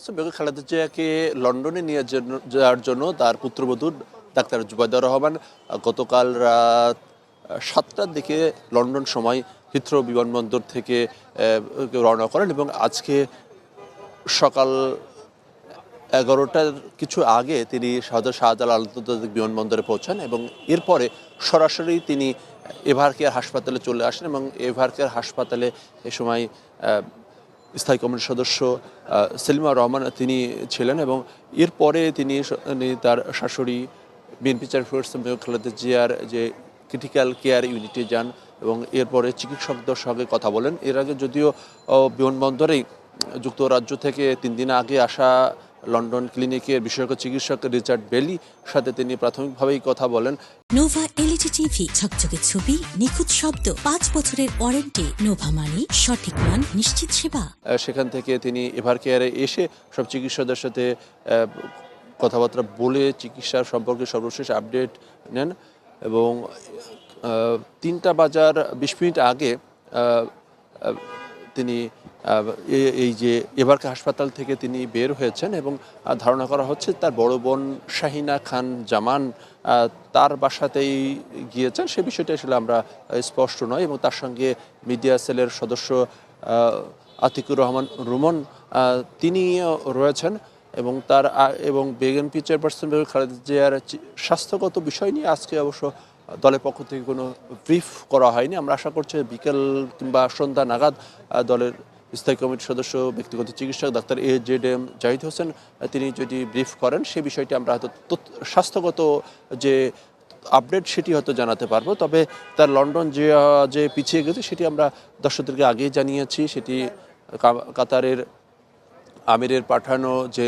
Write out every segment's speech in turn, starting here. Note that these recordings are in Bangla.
পারসন বেগম খালেদা জিয়াকে লন্ডনে নিয়ে যাওয়ার জন্য তার পুত্রবধূ ডাক্তার জুবাইদা রহমান গতকাল রাত 7টার দিকে লন্ডন সময় হিথ্রো বিমানবন্দর থেকে রওনা করেন এবং আজকে সকাল 11টার কিছু আগে তিনি শাহজালাল আন্তর্জাতিক বিমানবন্দরে পৌঁছান এবং এরপরে সরাসরি তিনি এভার কেয়ার হাসপাতালে চলে আসেন এবং এভার কেয়ার হাসপাতালে এ সময় স্থায়ী কমিটির সদস্য সেলিমা রহমান তিনি ছিলেন এবং এরপরে তিনি তার শাশুড়ি বিএনপি চেয়ারপারসন বেগম খালেদা জিয়ার যে ক্রিটিক্যাল কেয়ার ইউনিটে যান এবং এরপরে চিকিৎসকদের সঙ্গে কথা বলেন। এর আগে যদিও বিমানবন্দরেই যুক্তরাজ্য থেকে 3 দিন আগে আসা লন্ডন ক্লিনিকের বিশেষজ্ঞ চিকিৎসক রিচার্ড বেলি সাথে তিনি প্রাথমিকভাবেই কথা বলেন। নোভা এলইডি টিভি, ঝকঝকে ছবি, নিখুঁত শব্দ, 5 বছরের ওয়ারেন্টি। নোভা মানে সঠিক মান, নিশ্চিত সেবা। সেখান থেকে তিনি এভার কেয়ারে এসে সব চিকিৎসকদের সাথে কথাবার্তা বলে চিকিৎসার সম্পর্কে সর্বশেষ আপডেট নেন এবং 3টা বাজার 20 মিনিট আগে তিনি এই যে এভারকে হাসপাতাল থেকে তিনি বের হয়েছেন এবং ধারণা করা হচ্ছে তার বড় বোন শাহিনা খান জামান তার বাসাতেই গিয়েছেন। সে বিষয়টা আসলে আমরা স্পষ্ট নয় এবং তার সঙ্গে মিডিয়া সেলের সদস্য আতিকুর রহমান রুমন তিনি রয়েছেন এবং এবং বিএনপি চেয়ারপারসন বেগম খালেদা জিয়ার স্বাস্থ্যগত বিষয় নিয়ে আজকে অবশ্য দলের পক্ষ থেকে কোনো ব্রিফ করা হয়নি। আমরা আশা করছি বিকেল কিংবা সন্ধ্যা নাগাদ দলের স্থায়ী কমিটির সদস্য ব্যক্তিগত চিকিৎসক ডাক্তার AJM জাহিদ হোসেন তিনি যদি ব্রিফ করেন সে বিষয়টি আমরা হয়তো স্বাস্থ্যগত যে আপডেট সেটি হয়তো জানাতে পারবো। তবে তার লন্ডন যে পিছিয়ে গেছে সেটি আমরা দর্শকদেরকে আগেই জানিয়েছি। সেটি কাতারের আমিরের পাঠানো যে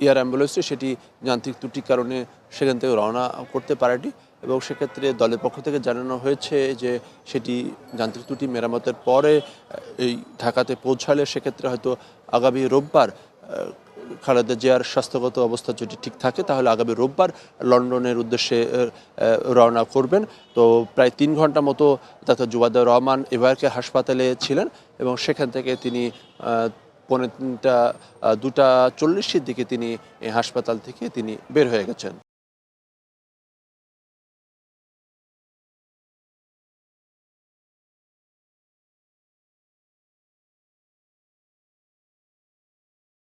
এয়ার অ্যাম্বুলেন্সটি সেটি যান্ত্রিক ত্রুটির কারণে সেখান থেকে রওনা করতে পারেনি এবং সেক্ষেত্রে দলের পক্ষ থেকে জানানো হয়েছে যে সেটি যান্ত্রিক ত্রুটি মেরামতের পরে এই ঢাকাতে পৌঁছালে সেক্ষেত্রে হয়তো আগামী রোববার খালেদা জিয়ার স্বাস্থ্যগত অবস্থা যদি ঠিক থাকে তাহলে আগামী রোববার লন্ডনের উদ্দেশ্যে রওনা করবেন। তো প্রায় 3 ঘন্টা মতো ডাক্তার জুবাইদা রহমান এভার কেয়ার হাসপাতালে ছিলেন এবং সেখান থেকে তিনি 2:40 দিকে তিনি এই হাসপাতাল থেকে তিনি বের হয়ে গেছেন।